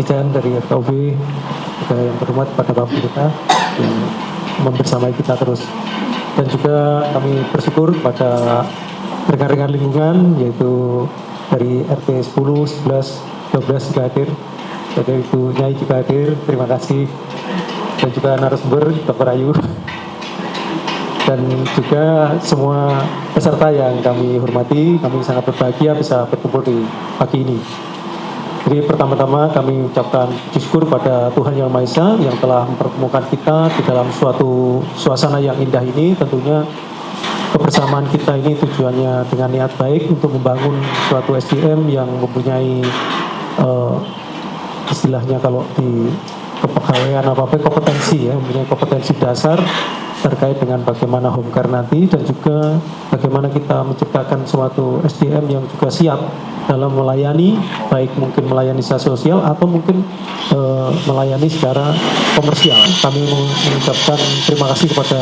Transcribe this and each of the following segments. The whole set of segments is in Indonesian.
Ijan dari RKUB, juga yang terhormat pada Bapak kita yang membersamai kita terus. Dan juga kami bersyukur pada rekan-rekan lingkungan, yaitu dari RT 10, 11, 12 juga hadir. Jadi Ibu Nyai juga hadir, terima kasih. Dan juga narasumber Dr. Ayu. Dan juga semua peserta yang kami hormati, kami sangat berbahagia bisa berkumpul di pagi ini. Jadi pertama-tama kami ucapkan syukur pada Tuhan Yang Maha Esa yang telah mempertemukan kita di dalam suatu suasana yang indah ini. Tentunya kebersamaan kita ini tujuannya dengan niat baik untuk membangun suatu SDM yang mempunyai istilahnya kalau di kepegawaian apa-apa kompetensi ya, mempunyai kompetensi dasar terkait dengan bagaimana home care nanti dan juga bagaimana kita menciptakan suatu SDM yang juga siap dalam melayani, baik mungkin melayani secara sosial atau mungkin melayani secara komersial. Kami mengucapkan terima kasih kepada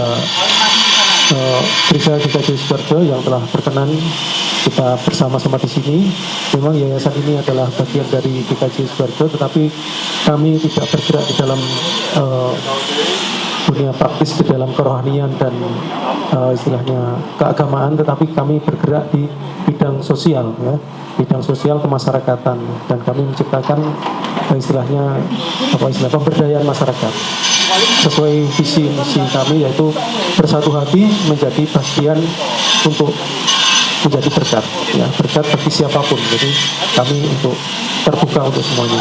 Gereja GKJ Sidoarjo yang telah berkenan kita bersama-sama di sini. Memang yayasan ini adalah bagian dari GKJ Sidoarjo, tetapi kami tidak bergerak di dalam dunia praktis, di dalam kerohanian dan istilahnya keagamaan, tetapi kami bergerak di bidang sosial ya, bidang sosial kemasyarakatan, dan kami menciptakan istilahnya pemberdayaan masyarakat sesuai visi misi kami, yaitu bersatu hati menjadi bagian untuk menjadi berkat ya, berkat bagi siapapun. Jadi kami untuk terbuka untuk semuanya.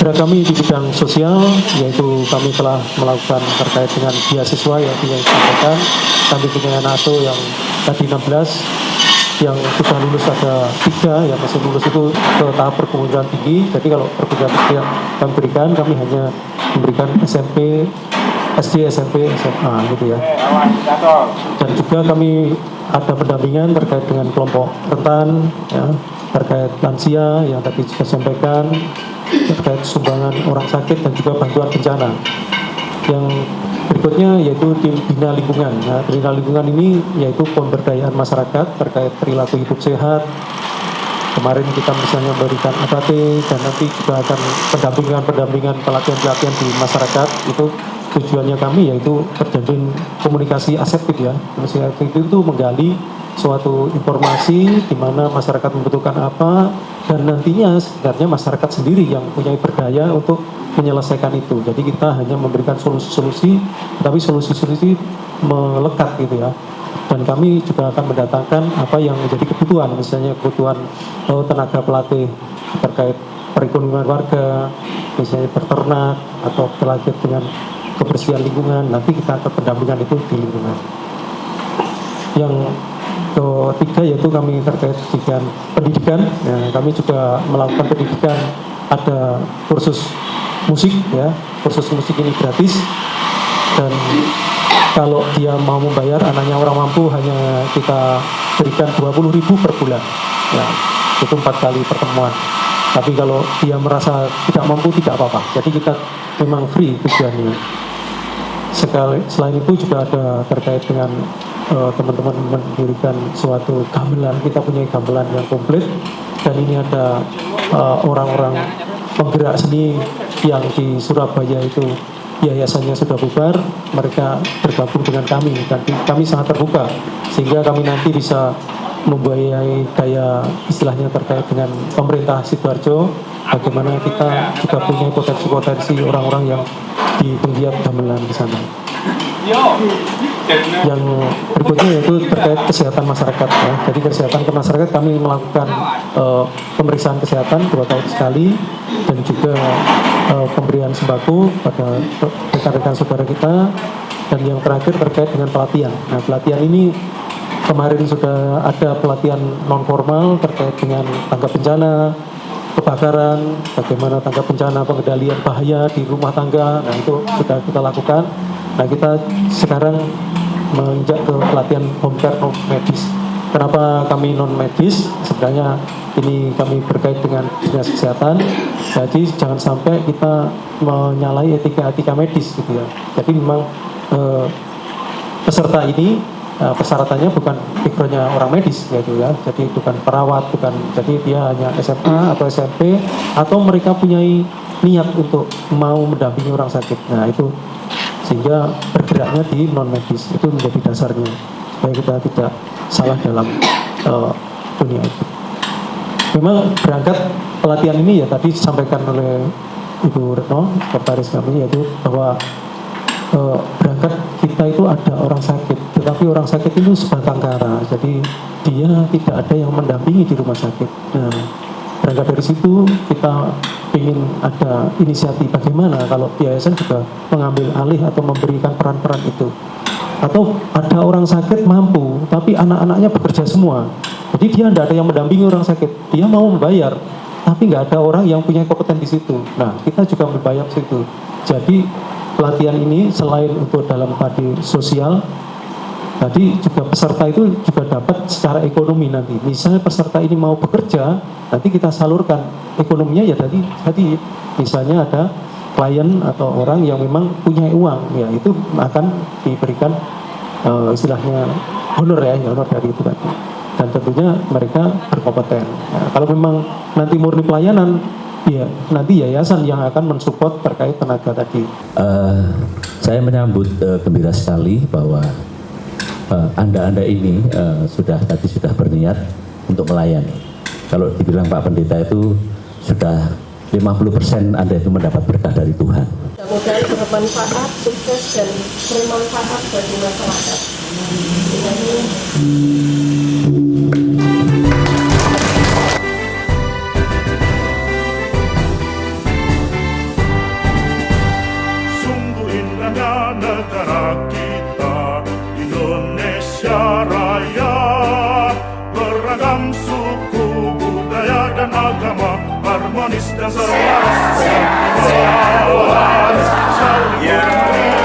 Gerak kami di bidang sosial, yaitu kami telah melakukan terkait dengan beasiswa yang disampaikan. Kami punya anak asuh yang tadi 16, yang sudah lulus ada 3, yang masih lulus itu ke tahap perguruan tinggi. Jadi kalau perguruan tinggi yang kami berikan, kami hanya memberikan SMP, SD, SMP, SMA gitu ya. Dan juga kami ada pendampingan terkait dengan kelompok rentan ya, terkait lansia yang tadi juga sampaikan, terkait sumbangan orang sakit dan juga bantuan bencana. Yang berikutnya yaitu tim bina lingkungan. Nah, bina lingkungan ini yaitu pemberdayaan masyarakat terkait perilaku hidup sehat. Kemarin kita misalnya memberikan AKT dan nanti juga akan pendampingan pelatihan di masyarakat. Itu tujuannya kami yaitu terjalin komunikasi asertif ya. Komunikasi asertif itu menggali suatu informasi di mana masyarakat membutuhkan apa, dan nantinya sebenarnya masyarakat sendiri yang punya berdaya untuk menyelesaikan itu. Jadi kita hanya memberikan solusi-solusi, tapi solusi-solusi melekat gitu ya. Dan kami juga akan mendatangkan apa yang menjadi kebutuhan, misalnya kebutuhan tenaga pelatih terkait perekonomian warga, misalnya berternak atau terkait dengan kebersihan lingkungan. Nanti kita akan pendampingan itu di lingkungan. Yang ketiga yaitu kami terkait dengan pendidikan. Ya, kami juga melakukan pendidikan, ada kursus musik ya, kursus musik ini gratis, dan kalau dia mau membayar, anaknya orang mampu, hanya kita berikan 20.000 per bulan ya, itu 4 kali pertemuan. Tapi kalau dia merasa tidak mampu, tidak apa-apa, jadi kita memang free tujuannya. Selain itu juga ada terkait dengan teman-teman mendirikan suatu gamelan. Kita punya gamelan yang komplit, dan ini ada orang-orang penggerak seni yang di Surabaya itu yayasannya sudah bubar, mereka bergabung dengan kami, dan kami sangat terbuka sehingga kami nanti bisa membiayai daya istilahnya terkait dengan pemerintah Sidoarjo, bagaimana kita juga punya potensi-potensi orang-orang yang di penggiat gamelan di sana. Yang berikutnya yaitu terkait kesehatan masyarakat ya. Jadi kesehatan ke masyarakat kami melakukan pemeriksaan kesehatan 2 tahun sekali, dan juga pemberian sembako pada rekan-rekan saudara kita. Dan yang terakhir terkait dengan pelatihan. Nah, pelatihan ini kemarin sudah ada pelatihan non formal terkait dengan tanggap bencana, kebakaran, bagaimana tanggap bencana, pengendalian bahaya di rumah tangga. Nah, itu sudah kita lakukan. Nah, kita sekarang menginjak ke pelatihan home care non medis. Kenapa kami non medis? Sebenarnya ini kami berkait dengan dinas kesehatan. Jadi jangan sampai kita menyalahi etika medis gitu ya. Jadi memang peserta ini persyaratannya bukan backgroundnya orang medis gitu ya, jadi bukan perawat, bukan, jadi dia hanya SMA atau SMP atau mereka punya niat untuk mau mendampingi orang sakit. Nah itu sehingga bergeraknya di non medis itu menjadi dasarnya supaya kita tidak salah dalam dunia itu. Memang berangkat pelatihan ini ya tadi disampaikan oleh Ibu Retno, sekretaris kami, yaitu bahwa berangkat kita itu ada orang sakit, tetapi orang sakit itu sebatang kara, jadi dia tidak ada yang mendampingi di rumah sakit. Nah, berangkat dari situ kita ingin ada inisiatif bagaimana kalau yayasan juga mengambil alih atau memberikan peran-peran itu. Atau ada orang sakit mampu, tapi anak-anaknya bekerja semua, jadi dia tidak ada yang mendampingi orang sakit, dia mau membayar, tapi nggak ada orang yang punya kompeten di situ. Nah, kita juga membayar situ. Jadi pelatihan ini selain untuk dalam tadi sosial, tadi juga peserta itu juga dapat secara ekonomi nanti. Misalnya peserta ini mau bekerja, nanti kita salurkan ekonominya ya tadi misalnya ada klien atau orang yang memang punya uang, ya itu akan diberikan istilahnya honor ya, honor dari itu tadi. Dan tentunya mereka berkompeten. Nah, kalau memang nanti murni pelayanan, ya nanti yayasan yang akan mensupport terkait tenaga tadi. Saya menyambut gembira sekali bahwa Anda ini sudah berniat untuk melayani. Kalau dibilang Pak Pendeta itu sudah 50% Anda itu mendapat berkah dari Tuhan. Mudah-mudahan bermanfaat, sukses dan bermanfaat bagi masyarakat. Sungguh indahnya negara kita, Indonesia Raya, beragam suku, budaya dan agama, harmonis dan selaras, saling